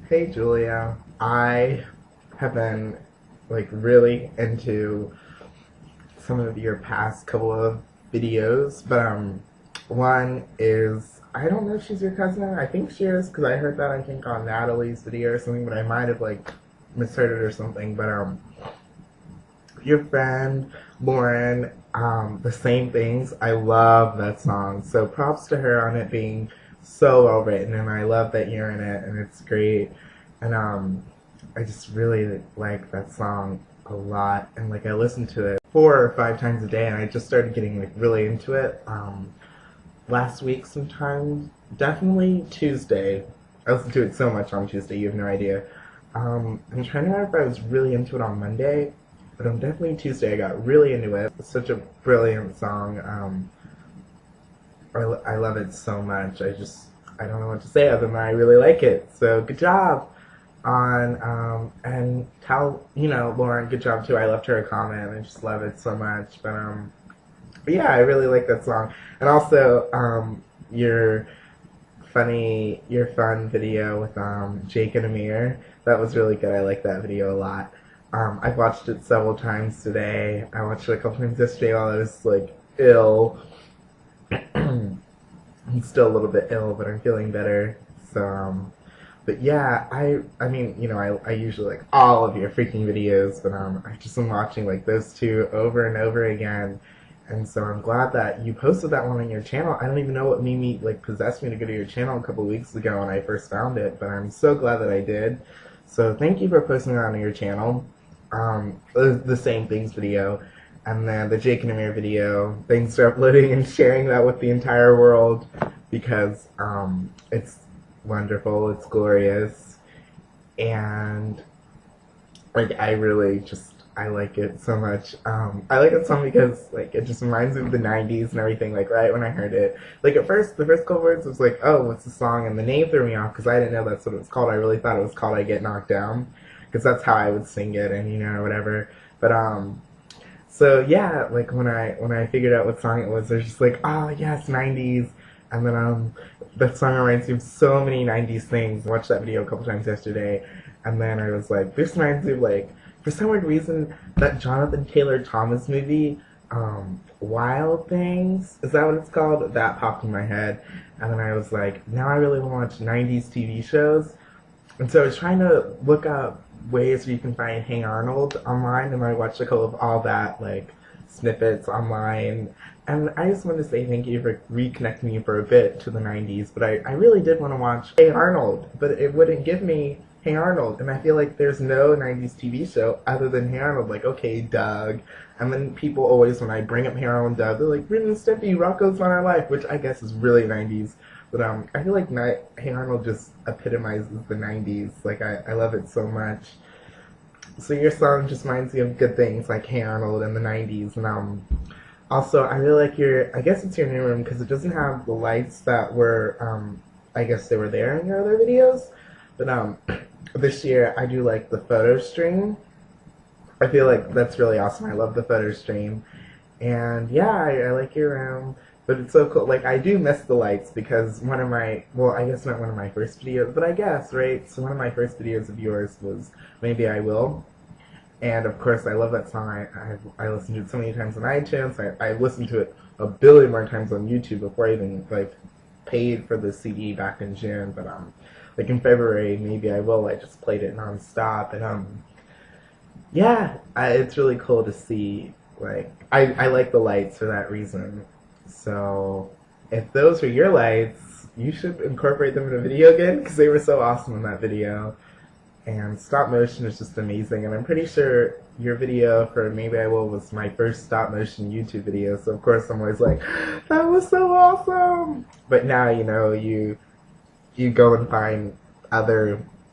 Hey Julia, I have been like really into some of your past couple of videos, but one is I don't know if she's your cousin. I think she is because I heard that I think on Natalie's video or something, but I might have like misheard it or something. But your friend Lauren, the same things. I love that song. So props to her on it being so well written, and I love that you're in it, and it's great. And I just really like that song a lot, and like I listen to it 4 or 5 times a day, and I just started getting like really into it. Last week sometime, definitely Tuesday. I listened to it so much on Tuesday, you have no idea. I'm trying to remember if I was really into it on Monday, but on definitely Tuesday I got really into it. It's such a brilliant song. I love it so much. I don't know what to say other than I really like it. So good job on and tell Lauren, good job too. I left her a comment. I just love it so much. But yeah, I really like that song. And also your fun video with Jake and Amir. That was really good. I like that video a lot. I've watched it several times today. I watched it a couple times yesterday while I was like ill. I'm still a little bit ill, but I'm feeling better. So, but yeah, I mean, I usually like all of your freaking videos, but I've just been watching like those two over and over again. And so I'm glad that you posted that one on your channel. I don't even know what made me like possessed me to go to your channel a couple weeks ago when I first found it, but I'm so glad that I did. So thank you for posting that on your channel. The same things video, and then the Jake and Amir video. Thanks for uploading and sharing that with the entire world because it's wonderful, it's glorious, and like I like it so much. I like it so much because like it just reminds me of the 90s and everything. Like right when I heard it, like at first the first couple words was like, oh, what's the song, and the name threw me off because I didn't know that's what it was called. I really thought it was called I Get Knocked Down because that's how I would sing it, and whatever. But so yeah, like when I figured out what song it was, I was just like, oh yes, 90s. And then that song reminds me of so many 90s things. I watched that video a couple times yesterday, and then I was like, this reminds me of like, for some weird reason, that Jonathan Taylor Thomas movie, Wild Things, is that what it's called? That popped in my head, and then I was like, now I really want to watch 90s TV shows. And so I was trying to look up ways where you can find Hey Arnold online, and I watched a couple of all that, like, snippets online. And I just want to say thank you for reconnecting me for a bit to the 90s, but I really did want to watch Hey Arnold, but it wouldn't give me Hey Arnold, and I feel like there's no 90s TV show other than Hey Arnold, like, okay, Doug. And then people always, when I bring up Hey Arnold and Doug, they're like, Ren and Stimpy, Rocko's On Our Life, which I guess is really 90s. But I feel like Hey Arnold just epitomizes the 90s. Like, I love it so much. So your song just reminds me of good things like Hey Arnold and the 90s. And also, I really like I guess it's your new room because it doesn't have the lights that were, I guess they were there in your other videos. But this year I do like the photo stream. I feel like that's really awesome. I love the photo stream. And yeah, I like your room. But it's so cool. Like, I do miss the lights because one of my, well, I guess not one of my first videos, but I guess, right? So one of my first videos of yours was Maybe I Will. And of course, I love that song. I listened to it so many times on iTunes. I listened to it a billion more times on YouTube before I even, like, paid for the CD back in June. But, like, in February, Maybe I Will, I just played it nonstop. And, yeah, it's really cool to see, like, I like the lights for that reason. So, if those are your lights, you should incorporate them in a video again, because they were so awesome in that video. And stop motion is just amazing, and I'm pretty sure your video for Maybe I Will was my first stop motion YouTube video, so of course I'm always like, that was so awesome! But now, you go and find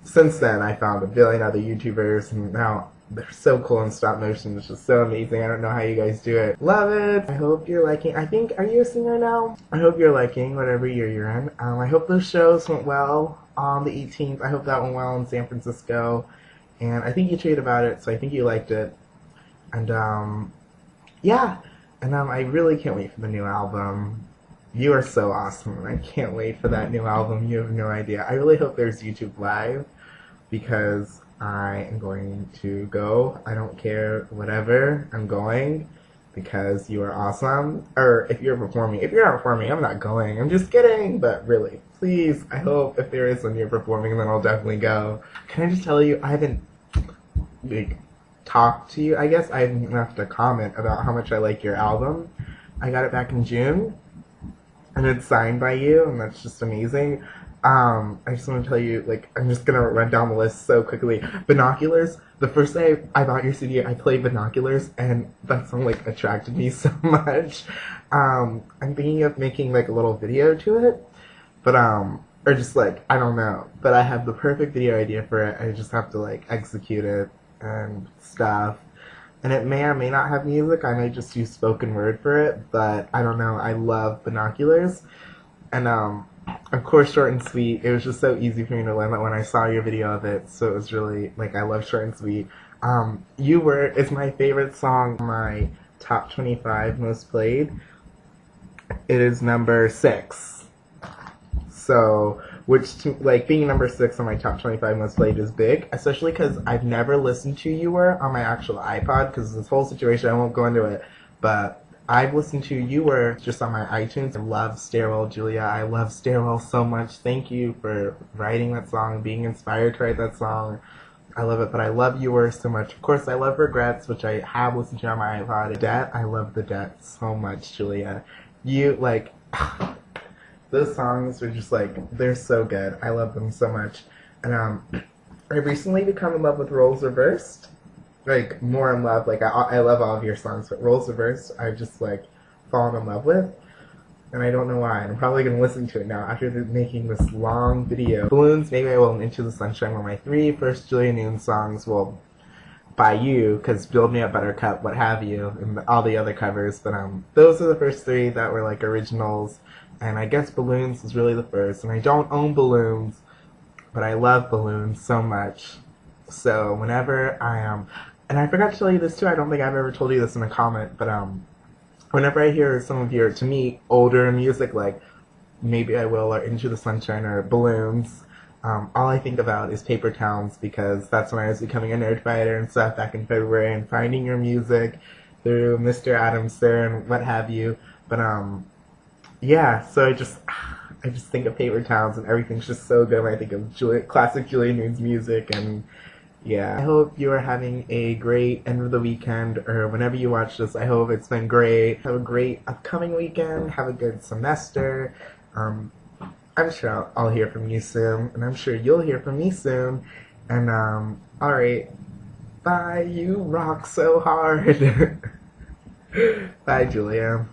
since then I found a billion other YouTubers, and now they're so cool in stop motion. It's just so amazing. I don't know how you guys do it. Love it. I hope you're liking. Are you a singer now? I hope you're liking whatever year you're in. I hope those shows went well on the 18th. I hope that went well in San Francisco. And I think you tweeted about it, so I think you liked it. And yeah. And I really can't wait for the new album. You are so awesome. I can't wait for that new album. You have no idea. I really hope there's YouTube Live. because I am going to go. I don't care, whatever, I'm going because you are awesome. Or if you're performing. If you're not performing, I'm not going. I'm just kidding, but really, please, I hope if there is when you're performing, then I'll definitely go. Can I just tell you, I haven't like talked to you. I guess I haven't left a comment about how much I like your album. I got it back in June, and it's signed by you, and that's just amazing. I just want to tell you, like, I'm just gonna run down the list so quickly. Binoculars. The first day I bought your CD, I played Binoculars, and that song like attracted me so much. I'm thinking of making like a little video to it, but or just like I don't know. But I have the perfect video idea for it. I just have to like execute it and stuff. And it may or may not have music. I may just use spoken word for it, but I don't know. I love Binoculars, and of course, Short and Sweet. It was just so easy for me to learn that when I saw your video of it. So it was really like I love Short and Sweet. You Were is my favorite song. My top 25 most played. It is number 6. So, which to, like being number 6 on my top 25 most played is big, especially because I've never listened to You Were on my actual iPod. Because this whole situation, I won't go into it, but I've listened to You Were just on my iTunes. I love Stairwell, Julia. I love Stairwell so much. Thank you for writing that song, being inspired to write that song. I love it, but I love You Were so much. Of course, I love Regrets, which I have listened to on my iPod. Debt, I love The Debt so much, Julia. You, like, those songs are just, like, they're so good. I love them so much. And, I've recently become in love with Roles Reversed. Like, more in love. Like, I love all of your songs, but Roles Reversed, I've just, like, fallen in love with. And I don't know why. And I'm probably going to listen to it now after making this long video. Balloons, maybe I will. Into the Sunshine were my 3 first Julia Noon songs. Well, by you, because Build Me Up Buttercup, what have you, and all the other covers. But those are the first 3 that were, like, originals. And I guess Balloons was really the first. And I don't own balloons, but I love balloons so much. So whenever I am... and I forgot to tell you this too, I don't think I've ever told you this in a comment, but whenever I hear some of your, to me, older music, like Maybe I Will or Into the Sunshine or Balloons, all I think about is Paper Towns, because that's when I was becoming a nerd fighter and stuff back in February, and finding your music through Mr. Adams Sir and what have you. But yeah, so I just think of Paper Towns, and everything's just so good when I think of classic Julia Noon's music. And yeah, I hope you are having a great end of the weekend, or whenever you watch this, I hope it's been great. Have a great upcoming weekend, have a good semester. I'm sure I'll hear from you soon, and I'm sure you'll hear from me soon. And alright, bye, you rock so hard. Bye, Julia.